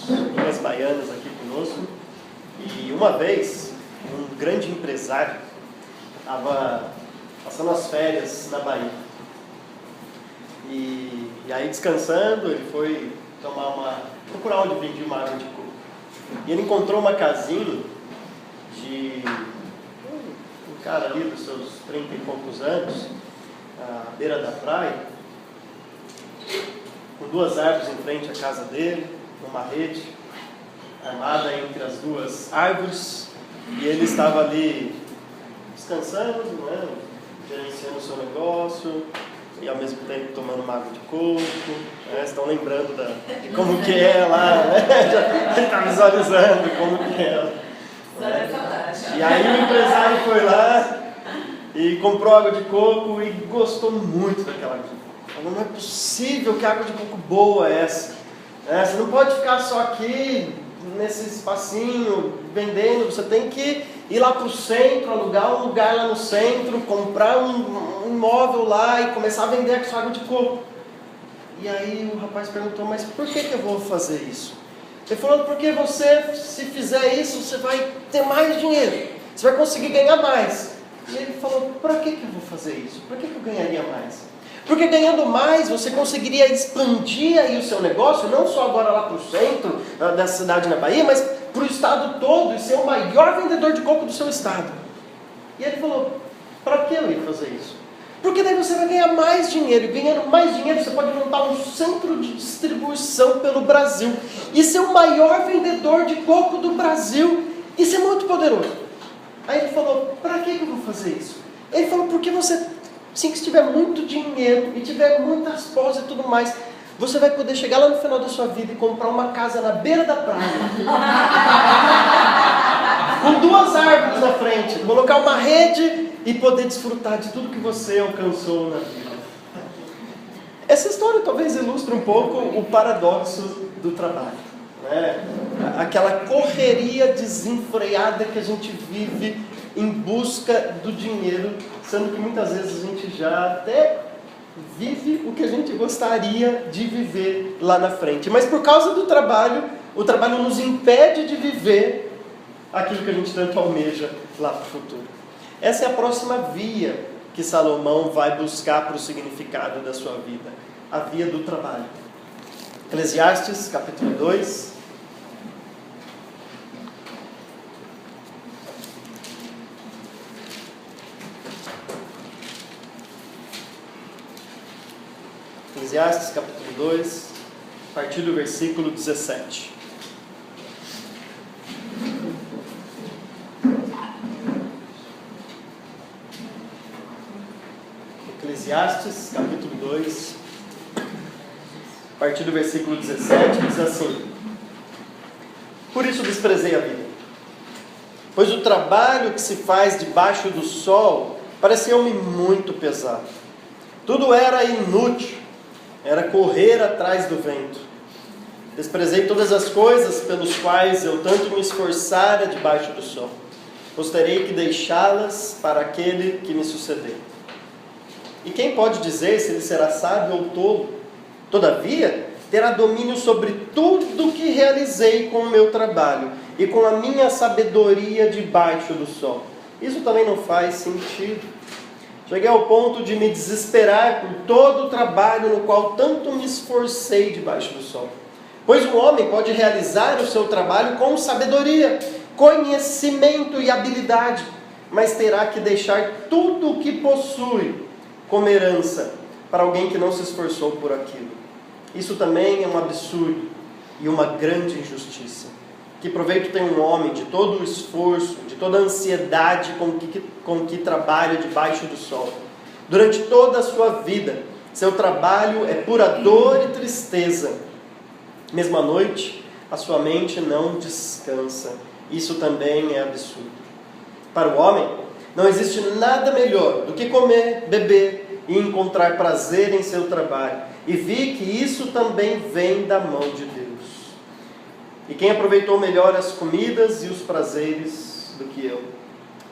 duas baianas aqui conosco. E uma vez, um grande empresário estava passando as férias na Bahia. E aí, descansando, ele foi procurar onde vendia uma água de coco. E ele encontrou uma casinha de um cara ali dos seus 30 e poucos anos, à beira da praia, com duas árvores em frente à casa dele, uma rede armada entre as duas árvores, e ele estava ali descansando, né, gerenciando o seu negócio, e ao mesmo tempo tomando uma água de coco, né? Estão lembrando de como que é lá, né? Ele está visualizando como que é. Né? E aí o empresário foi lá e comprou água de coco e gostou muito daquela água de coco. Falou, não é possível que água de coco boa é essa. Você não pode ficar só aqui, nesse espacinho, vendendo, você tem que ir lá para o centro, alugar um lugar lá no centro, comprar um imóvel lá e começar a vender a sua água de coco. E aí o rapaz perguntou, mas por que eu vou fazer isso? Ele falou, porque você, se fizer isso, você vai ter mais dinheiro, você vai conseguir ganhar mais. E ele falou, para que eu vou fazer isso? Para que eu ganharia mais? Porque ganhando mais, você conseguiria expandir aí o seu negócio, não só agora lá para o centro da cidade na Bahia, mas para o estado todo e ser o maior vendedor de coco do seu estado. E ele falou, para que eu ia fazer isso? Porque daí você vai ganhar mais dinheiro, e ganhando mais dinheiro você pode montar um centro de distribuição pelo Brasil e ser o maior vendedor de coco do Brasil e ser muito poderoso. Aí ele falou, para que eu vou fazer isso? Ele falou, porque você, assim que tiver muito dinheiro e tiver muitas posses e tudo mais, você vai poder chegar lá no final da sua vida e comprar uma casa na beira da praia, com duas árvores na frente, colocar uma rede e poder desfrutar de tudo que você alcançou na vida. Essa história talvez ilustre um pouco o paradoxo do trabalho, né? Aquela correria desenfreada que a gente vive em busca do dinheiro, sendo que muitas vezes a gente já até vive o que a gente gostaria de viver lá na frente. Mas por causa do trabalho, o trabalho nos impede de viver aquilo que a gente tanto almeja lá para o futuro. Essa é a próxima via que Salomão vai buscar para o significado da sua vida. A via do trabalho. Eclesiastes, capítulo 2. Eclesiastes, capítulo 2, a partir do versículo 17. Eclesiastes, capítulo 2, a partir do versículo 17, diz assim: Por isso desprezei a vida, pois o trabalho que se faz debaixo do sol pareceu-me muito pesado. Tudo era inútil, era correr atrás do vento. Desprezei todas as coisas pelos quais eu tanto me esforçara debaixo do sol, pois terei que deixá-las para aquele que me suceder. E quem pode dizer se ele será sábio ou tolo? Todavia, terá domínio sobre tudo que realizei com o meu trabalho e com a minha sabedoria debaixo do sol. Isso também não faz sentido. Cheguei ao ponto de me desesperar por todo o trabalho no qual tanto me esforcei debaixo do sol. Pois o homem pode realizar o seu trabalho com sabedoria, conhecimento e habilidade, mas terá que deixar tudo o que possui como herança para alguém que não se esforçou por aquilo. Isso também é um absurdo e uma grande injustiça. Que proveito tem um homem de todo o esforço, de toda a ansiedade com que trabalha debaixo do sol? Durante toda a sua vida, seu trabalho é pura dor e tristeza. Mesmo à noite, a sua mente não descansa. Isso também é absurdo. Para o homem, não existe nada melhor do que comer, beber e encontrar prazer em seu trabalho. E vi que isso também vem da mão de Deus. E quem aproveitou melhor as comidas e os prazeres do que eu?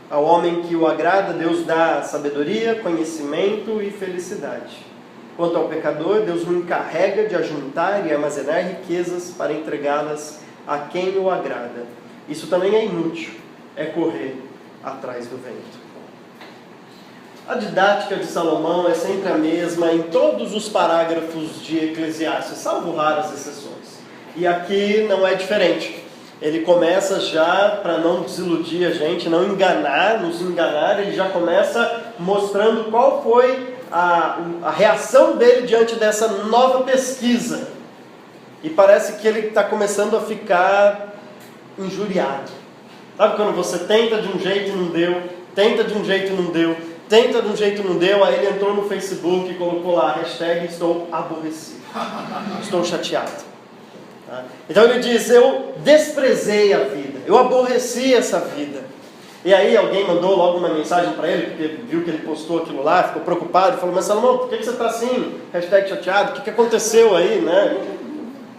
Ao homem que o agrada, Deus dá sabedoria, conhecimento e felicidade. Quanto ao pecador, Deus o encarrega de ajuntar e armazenar riquezas para entregá-las a quem o agrada. Isso também é inútil, é correr atrás do vento. A didática de Salomão é sempre a mesma em todos os parágrafos de Eclesiastes, salvo raras exceções. E aqui não é diferente. Ele começa já, para não desiludir a gente, não nos enganar, ele já começa mostrando qual foi a reação dele diante dessa nova pesquisa. E parece que ele está começando a ficar injuriado. Sabe quando você tenta de um jeito e não deu, tenta de um jeito e não deu, tenta de um jeito e não deu, aí ele entrou no Facebook e colocou lá, hashtag estou aborrecido, estou chateado. Então ele diz, eu desprezei a vida, eu aborreci essa vida. E aí alguém mandou logo uma mensagem para ele, porque viu que ele postou aquilo lá, ficou preocupado, falou, mas Salomão, por que você está assim? Hashtag chateado, o que aconteceu aí, né?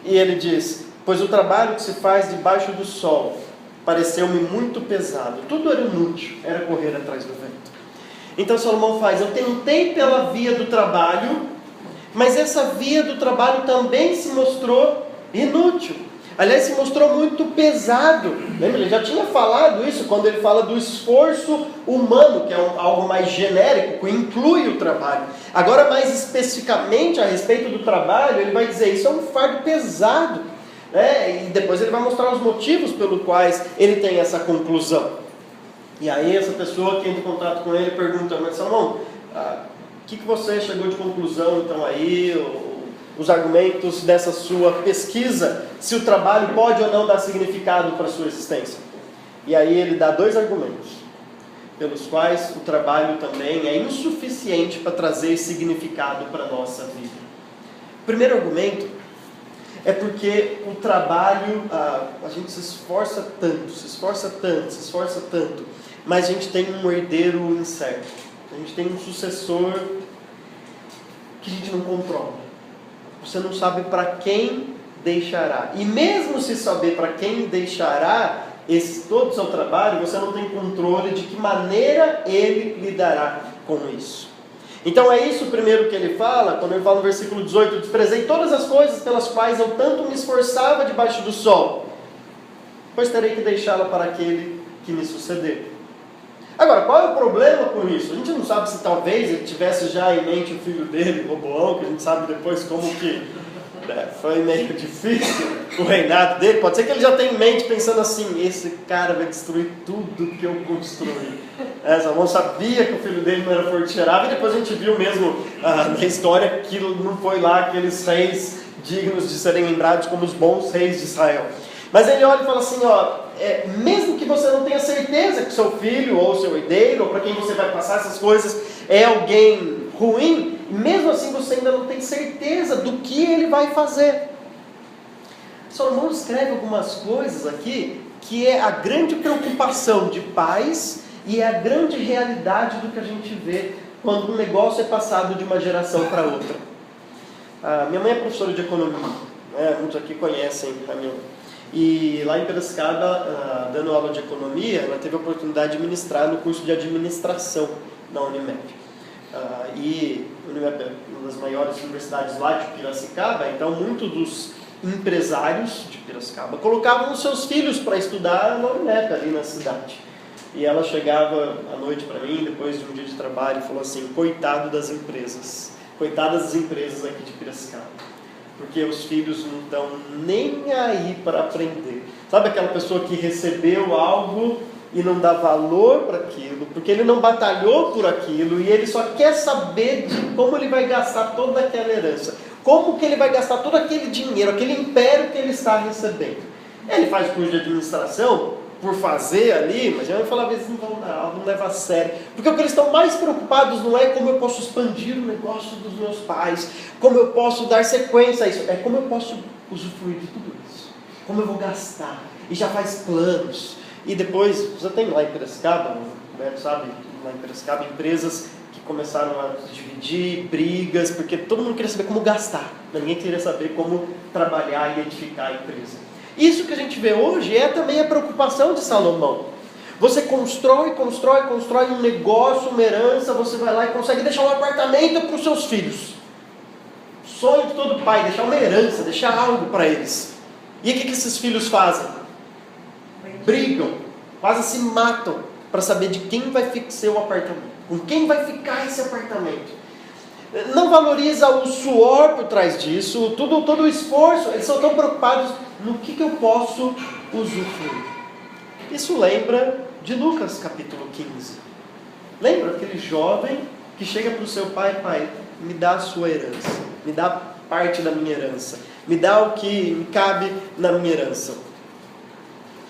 E ele diz, pois o trabalho que se faz debaixo do sol pareceu-me muito pesado, tudo era inútil, era correr atrás do vento. Então Salomão faz, eu tentei pela via do trabalho, mas essa via do trabalho também se mostrou inútil. Aliás, se mostrou muito pesado. Lembra? Ele já tinha falado isso quando ele fala do esforço humano, que é algo mais genérico, que inclui o trabalho. Agora, mais especificamente a respeito do trabalho, ele vai dizer, isso é um fardo pesado. E depois ele vai mostrar os motivos pelos quais ele tem essa conclusão. E aí essa pessoa que entra em contato com ele pergunta, mas Salomão, o que você chegou de conclusão então aí, os argumentos dessa sua pesquisa, se o trabalho pode ou não dar significado para a sua existência? E aí ele dá 2 argumentos, pelos quais o trabalho também é insuficiente para trazer significado para a nossa vida. O primeiro argumento é porque o trabalho, a gente se esforça tanto, mas a gente tem um herdeiro incerto, a gente tem um sucessor que a gente não controla. Você não sabe para quem deixará. E mesmo se saber para quem deixará todo o seu trabalho, você não tem controle de que maneira ele lidará com isso. Então é isso primeiro que ele fala, quando ele fala no versículo 18, eu desprezei todas as coisas pelas quais eu tanto me esforçava debaixo do sol, pois terei que deixá-la para aquele que me suceder. Agora, qual é o problema com isso? A gente não sabe se talvez ele tivesse já em mente o filho dele, Roboão, que a gente sabe depois como que foi meio difícil o reinado dele. Pode ser que ele já tenha em mente pensando assim, esse cara vai destruir tudo que eu construí. Salomão sabia que o filho dele não era forte e cheirável, e depois a gente viu mesmo na história que não foi lá aqueles reis dignos de serem lembrados como os bons reis de Israel. Mas ele olha e fala assim, mesmo que você não tenha certeza que seu filho ou seu herdeiro, ou para quem você vai passar essas coisas, é alguém ruim, mesmo assim você ainda não tem certeza do que ele vai fazer. Salomão escreve algumas coisas aqui, que é a grande preocupação de pais, e é a grande realidade do que a gente vê quando um negócio é passado de uma geração para outra. Minha mãe é professora de economia, muitos aqui conhecem a minha mãe. E lá em Piracicaba, dando aula de economia, ela teve a oportunidade de ministrar no curso de administração na Unimep. E a Unimep é uma das maiores universidades lá de Piracicaba, então muitos dos empresários de Piracicaba colocavam os seus filhos para estudar na Unimep, ali na cidade. E ela chegava à noite para mim, depois de um dia de trabalho, e falou assim, coitadas das empresas aqui de Piracicaba. Porque os filhos não estão nem aí para aprender. Sabe aquela pessoa que recebeu algo e não dá valor para aquilo, porque ele não batalhou por aquilo, e ele só quer saber de como ele vai gastar toda aquela herança, como que ele vai gastar todo aquele dinheiro, aquele império que ele está recebendo. Ele faz curso de administração por fazer ali, mas eu falava, eles não vão dar aula, não leva a sério, porque o que eles estão mais preocupados não é como eu posso expandir o negócio dos meus pais, como eu posso dar sequência a isso, é como eu posso usufruir de tudo isso, como eu vou gastar, e já faz planos. E depois, você tem lá em Piracicaba, sabe, lá em Piracicaba, empresas que começaram a dividir, brigas, porque todo mundo queria saber como gastar, mas ninguém queria saber como trabalhar e edificar a empresa. Isso que a gente vê hoje é também a preocupação de Salomão. Você constrói um negócio, uma herança, você vai lá e consegue deixar um apartamento para os seus filhos. Sonho de todo pai, deixar uma herança, deixar algo para eles. E o que esses filhos fazem? Brigam, quase se matam para saber de quem vai ser o apartamento, com quem vai ficar esse apartamento. Não valoriza o suor por trás disso, todo o esforço. Eles são tão preocupados no que eu posso usufruir. Isso lembra de Lucas capítulo 15. Lembra aquele jovem que chega para o seu pai: pai, me dá a sua herança, me dá parte da minha herança, me dá o que me cabe na minha herança.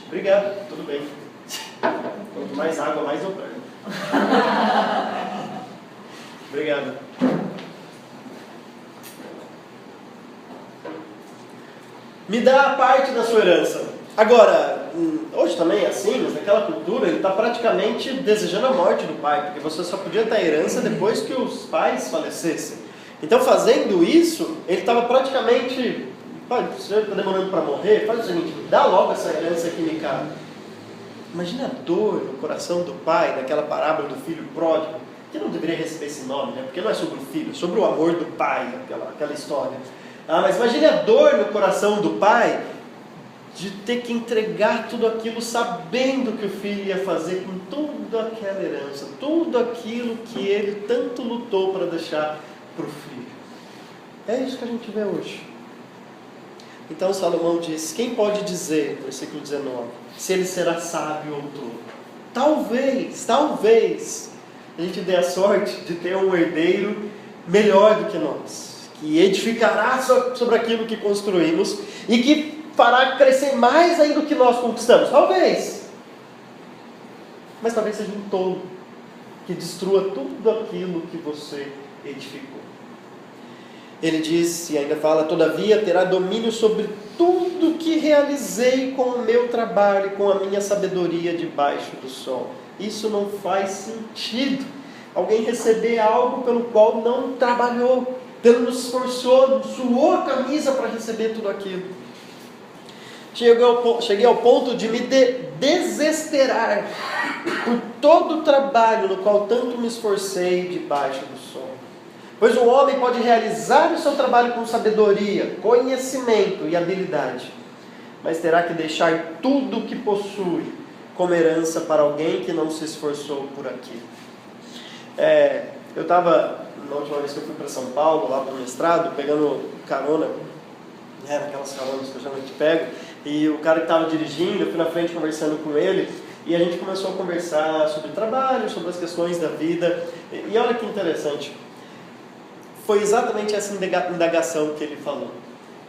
Obrigado, tudo bem. Quanto mais água, mais eu pego. Obrigado. Me dá a parte da sua herança. Agora, hoje também é assim, mas naquela cultura ele está praticamente desejando a morte do pai, porque você só podia ter a herança depois que os pais falecessem. Então, fazendo isso, ele estava praticamente: pai, o senhor está demorando para morrer, faz o seguinte, me dá logo essa herança que me cabe. Imagina a dor no coração do pai, naquela parábola do filho pródigo, que não deveria receber esse nome, né? Porque não é sobre o filho, é sobre o amor do pai, aquela história. Mas imagine a dor no coração do pai de ter que entregar tudo aquilo sabendo que o filho ia fazer com toda aquela herança, tudo aquilo que ele tanto lutou para deixar para o filho. É isso que a gente vê hoje. Então Salomão diz: quem pode dizer, versículo 19, se ele será sábio ou tolo? Talvez a gente dê a sorte de ter um herdeiro melhor do que nós, que edificará sobre aquilo que construímos e que fará crescer mais ainda do que nós conquistamos. Talvez. Mas talvez seja um tolo que destrua tudo aquilo que você edificou. Ele diz, e ainda fala: todavia terá domínio sobre tudo que realizei com o meu trabalho e com a minha sabedoria debaixo do sol. Isso não faz sentido. Alguém receber algo pelo qual não trabalhou, não se esforçou, suou a camisa para receber tudo aquilo. Cheguei ao ponto de me desesperar por todo o trabalho no qual tanto me esforcei debaixo do sol. Pois o homem pode realizar o seu trabalho com sabedoria, conhecimento e habilidade, mas terá que deixar tudo o que possui como herança para alguém que não se esforçou por aquilo. Eu estava, na última vez que eu fui para São Paulo, lá para o mestrado, pegando carona, naquelas caronas que eu geralmente pego, e o cara que estava dirigindo, eu fui na frente conversando com ele, e a gente começou a conversar sobre trabalho, sobre as questões da vida, e olha que interessante. Foi exatamente essa indagação que ele falou.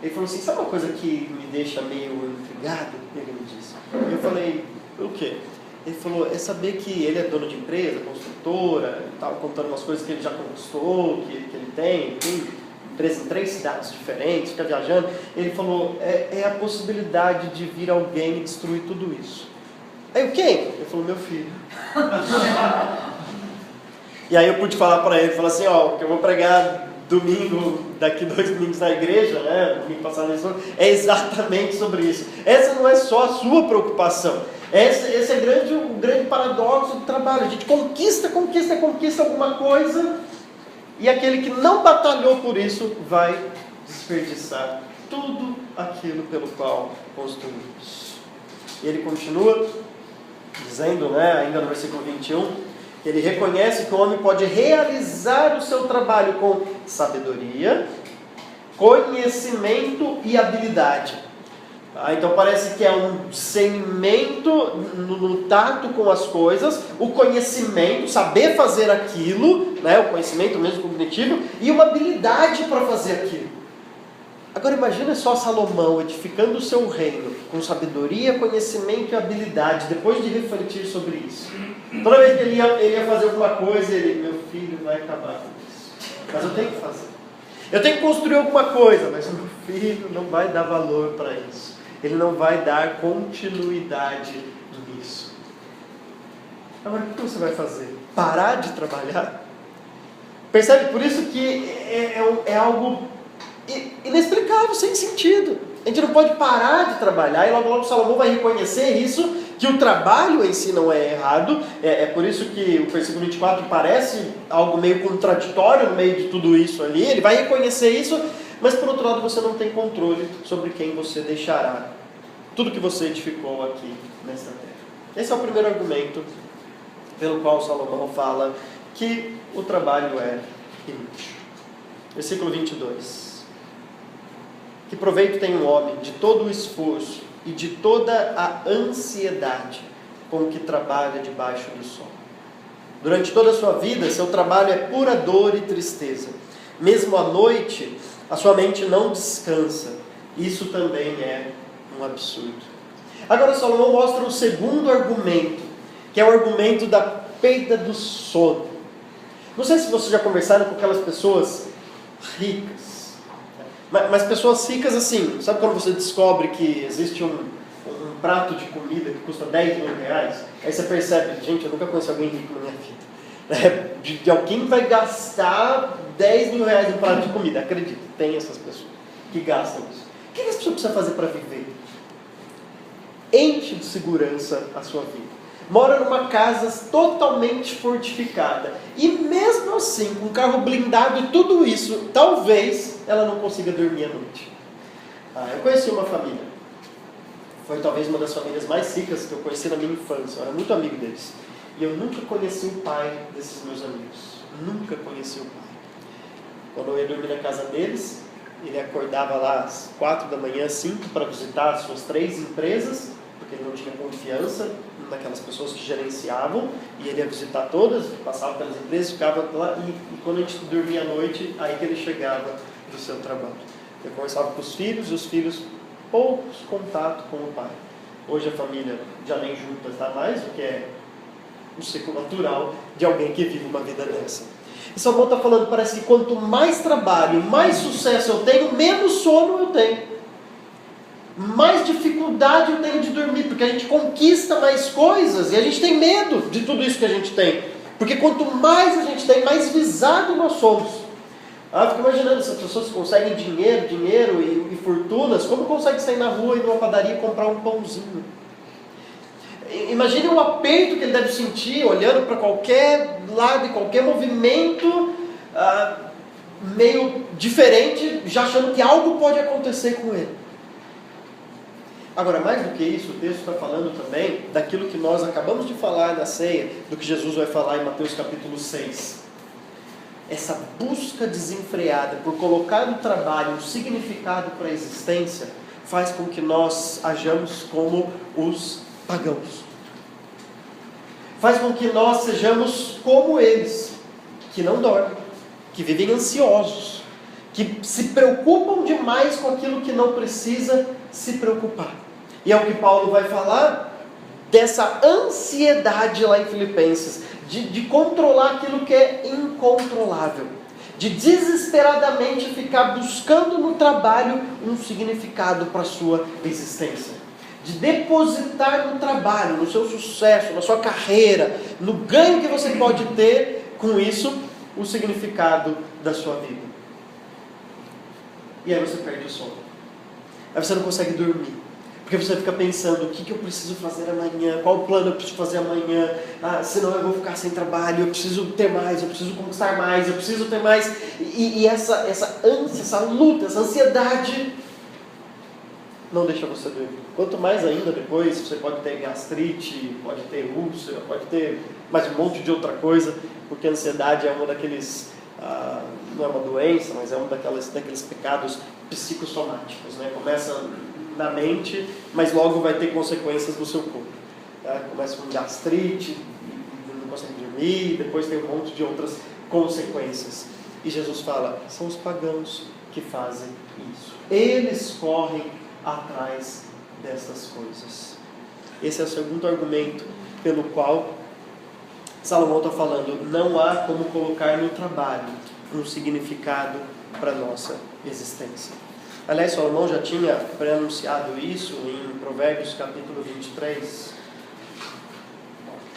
Ele falou assim: sabe uma coisa que me deixa meio intrigado? Ele me disse. Eu falei: o quê? Ele falou: é saber que ele é dono de empresa, construtora, estava contando umas coisas que ele já conquistou, que ele tem empresa em 3 cidades diferentes, fica viajando. Ele falou: é a possibilidade de vir alguém e destruir tudo isso. Aí, quem? Ele falou: meu filho. E aí eu pude falar para ele, falar assim: que eu vou pregar domingo, daqui 2 domingos na igreja, né, domingo passado, é exatamente sobre isso. Essa não é só a sua preocupação. Esse é o grande paradoxo do trabalho. A gente conquista alguma coisa, e aquele que não batalhou por isso vai desperdiçar tudo aquilo pelo qual construímos. E ele continua dizendo, ainda no versículo 21, ele reconhece que o homem pode realizar o seu trabalho com sabedoria, conhecimento e habilidade. Então parece que é um discernimento no tato com as coisas, o conhecimento, saber fazer aquilo, o conhecimento mesmo cognitivo, e uma habilidade para fazer aquilo. Agora imagina só Salomão edificando o seu reino com sabedoria, conhecimento e habilidade, depois de refletir sobre isso. Toda vez que ele ia fazer alguma coisa, meu filho vai acabar com isso. Mas eu tenho que fazer. Eu tenho que construir alguma coisa, mas meu filho não vai dar valor para isso. Ele não vai dar continuidade nisso. Agora, o que você vai fazer? Parar de trabalhar? Percebe? Por isso que é algo inexplicável, sem sentido. A gente não pode parar de trabalhar, e logo Salomão vai reconhecer isso, que o trabalho em si não é errado. É por isso que o versículo 24 parece algo meio contraditório no meio de tudo isso ali. Ele vai reconhecer isso, mas por outro lado você não tem controle sobre quem você deixará tudo que você edificou aqui nesta terra. Esse é o primeiro argumento pelo qual Salomão fala que o trabalho é inútil. Versículo 22. Que proveito tem um homem de todo o esforço e de toda a ansiedade com que trabalha debaixo do sol. Durante toda a sua vida, seu trabalho é pura dor e tristeza. Mesmo à noite, a sua mente não descansa. Isso também é um absurdo. Agora Salomão mostra o segundo argumento, que é o argumento da perda do sono. Não sei se vocês já conversaram com aquelas pessoas ricas, mas pessoas ricas assim, sabe quando você descobre que existe um prato de comida que custa 10 mil reais? Aí você percebe, gente, eu nunca conheci alguém rico na minha vida. De alguém vai gastar 10 mil reais em prato de comida, acredito, tem essas pessoas que gastam isso. O que essa pessoa precisa fazer para viver? Enche de segurança a sua vida. Mora numa casa totalmente fortificada. E mesmo assim, com carro blindado e tudo isso, talvez ela não consiga dormir à noite. Eu conheci uma família. Foi talvez uma das famílias mais ricas que eu conheci na minha infância. Eu era muito amigo deles. E eu nunca conheci o pai desses meus amigos. Nunca conheci o pai. Quando eu ia dormir na casa deles, ele acordava lá às 4 da manhã, 5, para visitar as suas 3 empresas, porque ele não tinha confiança naquelas pessoas que gerenciavam, e ele ia visitar todas, passava pelas empresas, ficava lá, e quando a gente dormia à noite, aí que ele chegava do seu trabalho. Eu conversava com os filhos, e os filhos, poucos contato com o pai. Hoje a família já nem junta está mais, o que é um ciclo natural de alguém que vive uma vida dessa. E Salomão está falando, parece que quanto mais trabalho, mais sucesso eu tenho, menos sono eu tenho. Mais dificuldade eu tenho de dormir, porque a gente conquista mais coisas e a gente tem medo de tudo isso que a gente tem. Porque quanto mais a gente tem, mais visado nós somos. Fico imaginando essas pessoas que conseguem dinheiro e fortunas, como conseguem sair na rua e numa padaria e comprar um pãozinho? Imagine o aperto que ele deve sentir olhando para qualquer lado e qualquer movimento meio diferente, já achando que algo pode acontecer com ele. Agora, mais do que isso, o texto está falando também daquilo que nós acabamos de falar na ceia, do que Jesus vai falar em Mateus capítulo 6. Essa busca desenfreada por colocar no trabalho um significado para a existência faz com que nós hajamos como os pagãos. Faz com que nós sejamos como eles, que não dormem, que vivem ansiosos, que se preocupam demais com aquilo que não precisa se preocupar. E é o que Paulo vai falar dessa ansiedade lá em Filipenses, de controlar aquilo que é incontrolável, de desesperadamente ficar buscando no trabalho um significado para a sua existência, de depositar no trabalho, no seu sucesso, na sua carreira, no ganho que você pode ter com isso, o significado da sua vida. E aí você perde o sono. Aí você não consegue dormir. Porque você fica pensando, o que eu preciso fazer amanhã? Qual plano eu preciso fazer amanhã? Senão eu vou ficar sem trabalho, eu preciso ter mais, eu preciso conquistar mais, eu preciso ter mais. E essa ânsia, essa luta, essa ansiedade não deixa você dormir. Quanto mais ainda depois, você pode ter gastrite, pode ter úlcera, pode ter mais um monte de outra coisa, porque a ansiedade é uma daqueles, não é uma doença, mas é um daqueles pecados psicossomáticos, né? Começa na mente, mas logo vai ter consequências no seu corpo. Começa com gastrite, não consegue dormir, depois tem um monte de outras consequências. E Jesus fala, são os pagãos que fazem isso. Eles correm atrás dessas coisas. Esse é o segundo argumento pelo qual Salomão está falando, não há como colocar no trabalho um significado para a nossa existência. Aliás, Salomão já tinha pronunciado isso em Provérbios capítulo 23,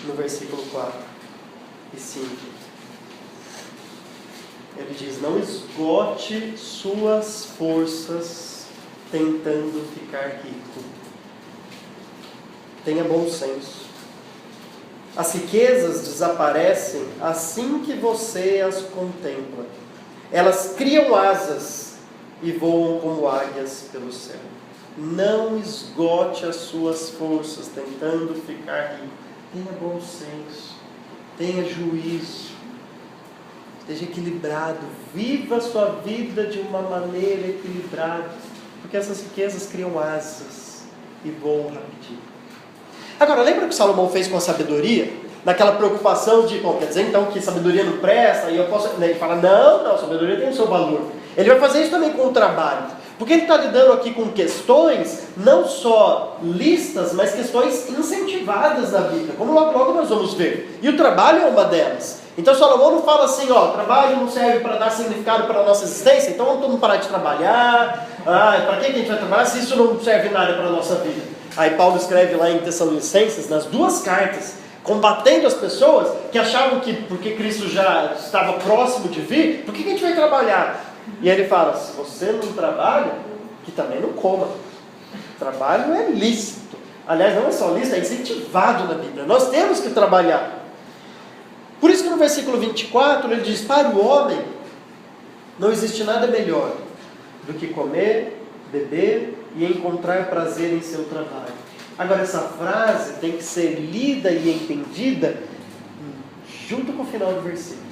no versículo 4 e 5. Ele diz, não esgote suas forças tentando ficar rico. Tenha bom senso. As riquezas desaparecem assim que você as contempla. Elas criam asas e voam como águias pelo céu. Não esgote as suas forças tentando ficar rico. Tenha bom senso, tenha juízo, esteja equilibrado, viva a sua vida de uma maneira equilibrada, porque essas riquezas criam asas e voam rapidinho. Agora, lembra o que Salomão fez com a sabedoria? Naquela preocupação de, quer dizer então que sabedoria não presta, e eu posso... Ele fala, não, sabedoria tem o seu valor. Ele vai fazer isso também com o trabalho. Porque ele está lidando aqui com questões, não só listas, mas questões incentivadas na Bíblia, como logo nós vamos ver. E o trabalho é uma delas. Então Salomão não fala assim, trabalho não serve para dar significado para a nossa existência, então vamos todo mundo parar de trabalhar, para que a gente vai trabalhar se isso não serve nada para a nossa vida? Aí Paulo escreve lá em Tessalonicenses, nas 2 cartas, combatendo as pessoas que achavam que, porque Cristo já estava próximo de vir, por que a gente vai trabalhar? E ele fala, se você não trabalha, que também não coma. Trabalho é lícito. Aliás, não é só lícito, é incentivado na Bíblia. Nós temos que trabalhar. Por isso que no versículo 24 ele diz, para o homem não existe nada melhor do que comer, beber e encontrar prazer em seu trabalho. Agora essa frase tem que ser lida e entendida junto com o final do versículo.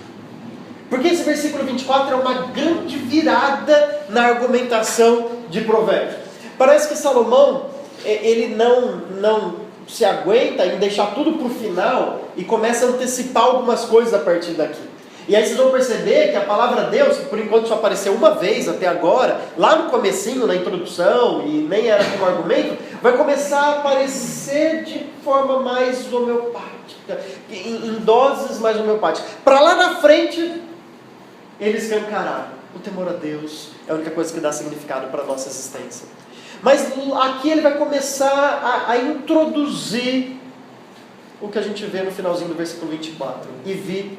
Porque esse versículo 24 é uma grande virada na argumentação de Provérbios. Parece que Salomão, ele não se aguenta em deixar tudo para o final e começa a antecipar algumas coisas a partir daqui. E aí vocês vão perceber que a palavra Deus, que por enquanto só apareceu uma vez até agora, lá no comecinho, na introdução, e nem era como argumento, vai começar a aparecer de forma mais homeopática, em doses mais homeopáticas. Para lá na frente, ele escancará. O temor a Deus é a única coisa que dá significado para a nossa existência. Mas aqui ele vai começar a introduzir o que a gente vê no finalzinho do versículo 24. E vi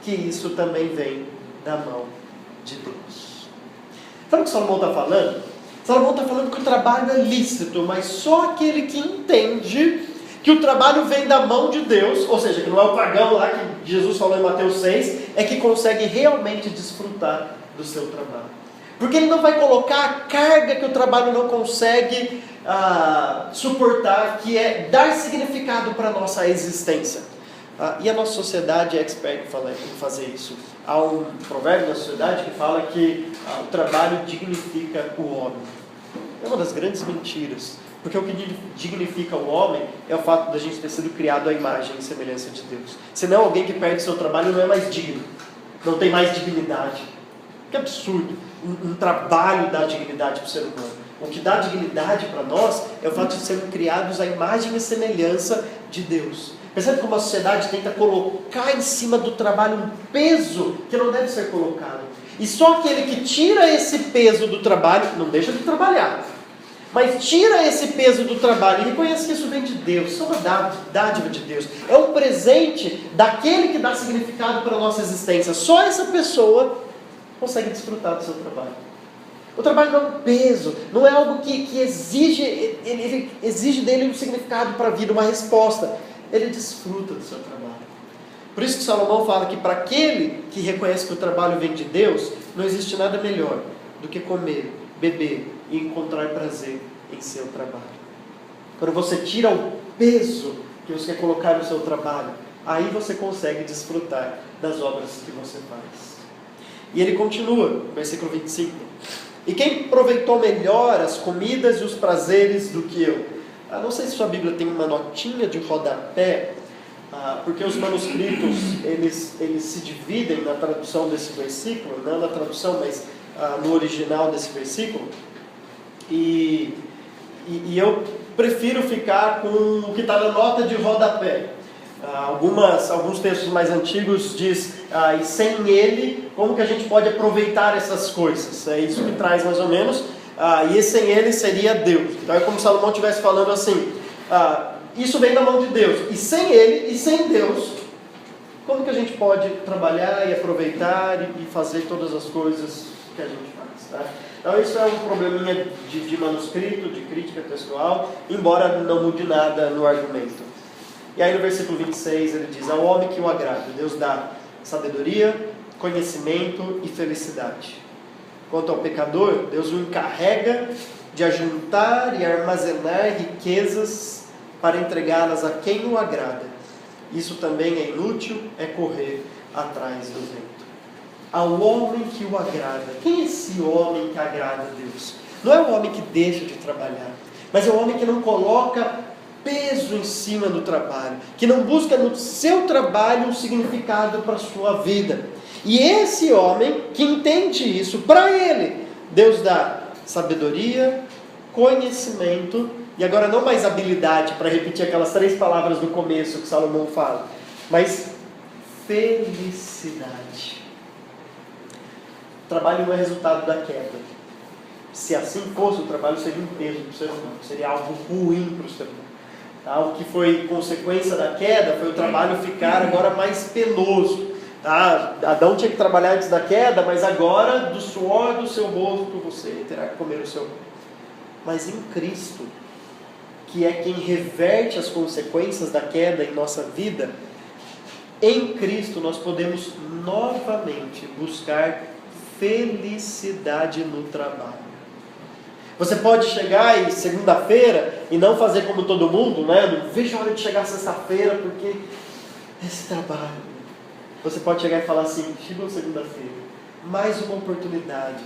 que isso também vem da mão de Deus. Sabe o que Salomão está falando? Salomão está falando que o trabalho é lícito, mas só aquele que entende que o trabalho vem da mão de Deus, ou seja, que não é o pagão lá que Jesus falou em Mateus 6, é que consegue realmente desfrutar do seu trabalho. Porque ele não vai colocar a carga que o trabalho não consegue suportar, que é dar significado para a nossa existência. E a nossa sociedade é expert em fazer isso. Há um provérbio da sociedade que fala que o trabalho dignifica o homem. É uma das grandes mentiras. Porque o que dignifica o homem é o fato de a gente ter sido criado à imagem e semelhança de Deus. Senão alguém que perde seu trabalho não é mais digno. Não tem mais dignidade. Que absurdo. Um trabalho dá dignidade para o ser humano. O que dá dignidade para nós é o fato de sermos criados à imagem e semelhança de Deus. Percebe como a sociedade tenta colocar em cima do trabalho um peso que não deve ser colocado. E só aquele que tira esse peso do trabalho, não deixa de trabalhar, mas tira esse peso do trabalho e reconhece que isso vem de Deus, isso é uma dádiva de Deus. É um presente daquele que dá significado para a nossa existência. Só essa pessoa consegue desfrutar do seu trabalho. O trabalho não é um peso, não é algo que exige, ele exige dele um significado para a vida, uma resposta. Ele desfruta do seu trabalho. Por isso que Salomão fala que para aquele que reconhece que o trabalho vem de Deus, não existe nada melhor do que comer, beber e encontrar prazer em seu trabalho. Quando você tira o peso que você quer colocar no seu trabalho, aí você consegue desfrutar das obras que você faz. E ele continua, versículo 25. E quem aproveitou melhor as comidas e os prazeres do que eu? Não sei se sua Bíblia tem uma notinha de rodapé, porque os manuscritos eles se dividem na tradução desse versículo, não na tradução, mas no original desse versículo. E eu prefiro ficar com o que está na nota de rodapé. Alguns textos mais antigos diz, e sem ele, como que a gente pode aproveitar essas coisas? É isso que traz mais ou menos, e sem ele seria Deus. Então é como se Salomão estivesse falando assim, isso vem da mão de Deus, e sem ele e sem Deus, como que a gente pode trabalhar e aproveitar e fazer todas as coisas que a gente faz, tá? Então isso é um probleminha de manuscrito, de crítica textual, embora não mude nada no argumento. E aí no versículo 26 ele diz, ao homem que o agrada, Deus dá sabedoria, conhecimento e felicidade. Quanto ao pecador, Deus o encarrega de ajuntar e armazenar riquezas para entregá-las a quem o agrada. Isso também é inútil, é correr atrás do vento. Ao homem que o agrada. Quem é esse homem que agrada a Deus? Não é o homem que deixa de trabalhar, mas é o homem que não coloca peso em cima do trabalho, que não busca no seu trabalho um significado para a sua vida. E esse homem que entende isso, para ele, Deus dá sabedoria, conhecimento, e agora não mais habilidade, para repetir aquelas 3 palavras do começo que Salomão fala, mas felicidade. O trabalho não é resultado da queda. Se assim fosse, o trabalho seria um peso para o ser humano, seria algo ruim para o ser humano. Tá? O que foi consequência da queda foi o trabalho ficar agora mais penoso. Tá? Adão tinha que trabalhar antes da queda, mas agora do suor do seu rosto você terá que comer o seu pão. Mas em Cristo, que é quem reverte as consequências da queda em nossa vida, em Cristo nós podemos novamente buscar felicidade no trabalho. Você pode chegar em segunda-feira e não fazer como todo mundo, né? Não vejo a hora de chegar sexta-feira porque esse trabalho. Você pode chegar e falar assim: chegou segunda-feira, mais uma oportunidade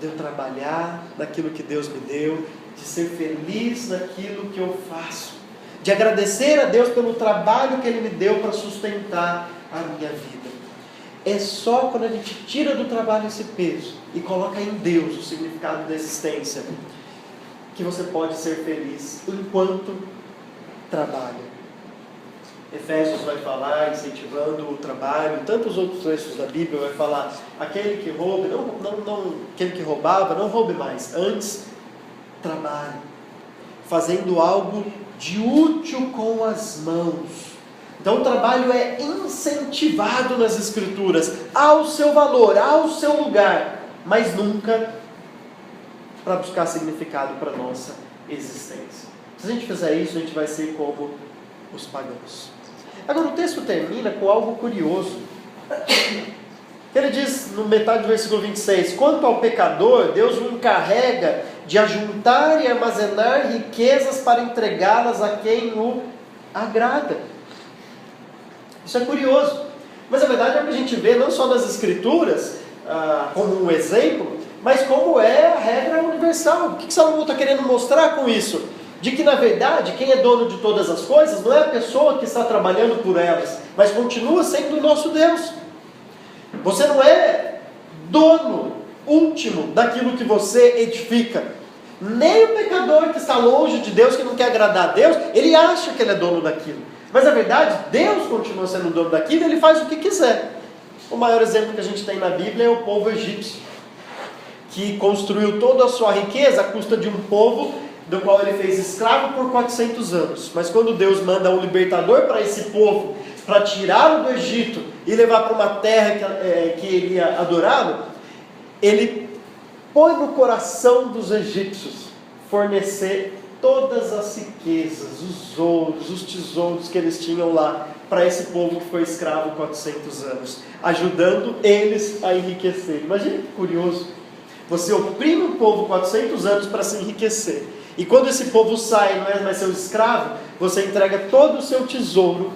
de eu trabalhar naquilo que Deus me deu, de ser feliz naquilo que eu faço, de agradecer a Deus pelo trabalho que Ele me deu para sustentar a minha vida. É só quando a gente tira do trabalho esse peso e coloca em Deus o significado da existência que você pode ser feliz enquanto trabalha. Efésios vai falar, incentivando o trabalho, tantos outros textos da Bíblia vai falar: aquele que rouba, aquele que roubava, não roube mais, antes trabalhe, fazendo algo de útil com as mãos. Então o trabalho é incentivado nas Escrituras, ao seu valor, ao seu lugar, mas nunca para buscar significado para a nossa existência. Se a gente fizer isso, a gente vai ser como os pagãos. Agora o texto termina com algo curioso. Ele diz no metade do versículo 26, quanto ao pecador, Deus o encarrega de ajuntar e armazenar riquezas para entregá-las a quem o agrada. Isso é curioso, mas a verdade é que a gente vê não só nas Escrituras como um exemplo, mas como é a regra universal. O que Salomão está querendo mostrar com isso? De que na verdade quem é dono de todas as coisas não é a pessoa que está trabalhando por elas, mas continua sendo o nosso Deus. Você não é dono último daquilo que você edifica. Nem o pecador que está longe de Deus, que não quer agradar a Deus, ele acha que ele é dono daquilo. Mas na verdade, Deus continua sendo o dono daquilo e Ele faz o que quiser. O maior exemplo que a gente tem na Bíblia é o povo egípcio, que construiu toda a sua riqueza à custa de um povo do qual ele fez escravo por 400 anos. Mas quando Deus manda um libertador para esse povo, para tirá-lo do Egito e levar para uma terra que ele ia adorá-lo, Ele põe no coração dos egípcios fornecer todas as riquezas, os ouros, os tesouros que eles tinham lá para esse povo que foi escravo 400 anos, ajudando eles a enriquecer. Imagina que curioso, você oprime um povo 400 anos para se enriquecer, e quando esse povo sai e não é mais seu escravo, você entrega todo o seu tesouro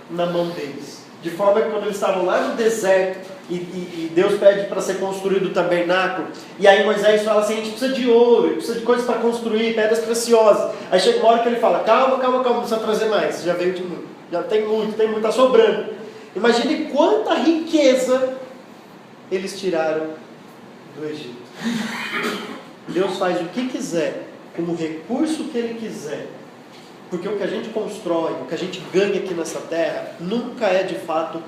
na mão deles, de forma que quando eles estavam lá no deserto, e Deus pede para ser construído o tabernáculo, e aí Moisés fala assim: a gente precisa de ouro, precisa de coisas para construir, pedras preciosas. Aí chega uma hora que ele fala: calma, não precisa trazer mais, já veio de muito, já tem muito, está sobrando. Imagine quanta riqueza eles tiraram do Egito. Deus faz o que quiser, com o recurso que Ele quiser, porque o que a gente constrói, o que a gente ganha aqui nessa terra, nunca é de fato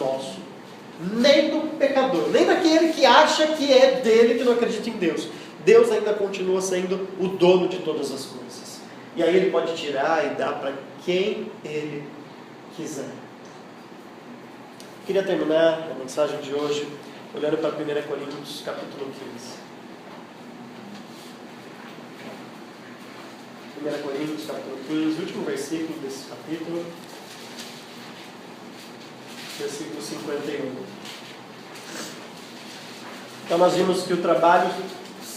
nosso. Nem do pecador, nem daquele que acha que é dele, que não acredita em Deus. Deus ainda continua sendo o dono de todas as coisas. E aí Ele pode tirar e dar para quem Ele quiser. Queria terminar a mensagem de hoje olhando para 1 Coríntios capítulo 15. 1 Coríntios capítulo 15, último versículo desse capítulo. Versículo 51. Então nós vimos que o trabalho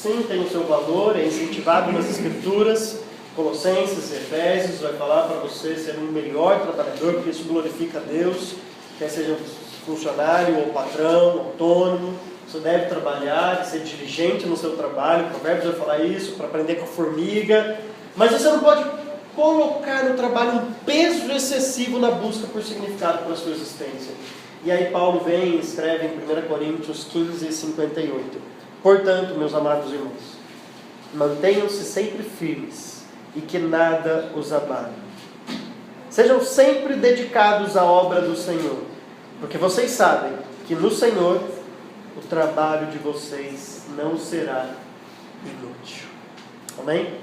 sim, tem o seu valor, é incentivado nas Escrituras. Colossenses, Efésios, vai falar para você ser um melhor trabalhador, porque isso glorifica a Deus, quer seja funcionário ou patrão, autônomo, você deve trabalhar, ser diligente no seu trabalho. Provérbios vai falar isso, para aprender com a formiga, mas você não pode colocar no trabalho um peso excessivo na busca por significado para a sua existência. E aí Paulo vem e escreve em 1 Coríntios 15, 58. Portanto, meus amados irmãos, mantenham-se sempre firmes e que nada os abale. Sejam sempre dedicados à obra do Senhor, porque vocês sabem que no Senhor o trabalho de vocês não será inútil. Amém?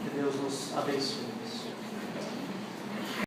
Que Deus nos abençoe.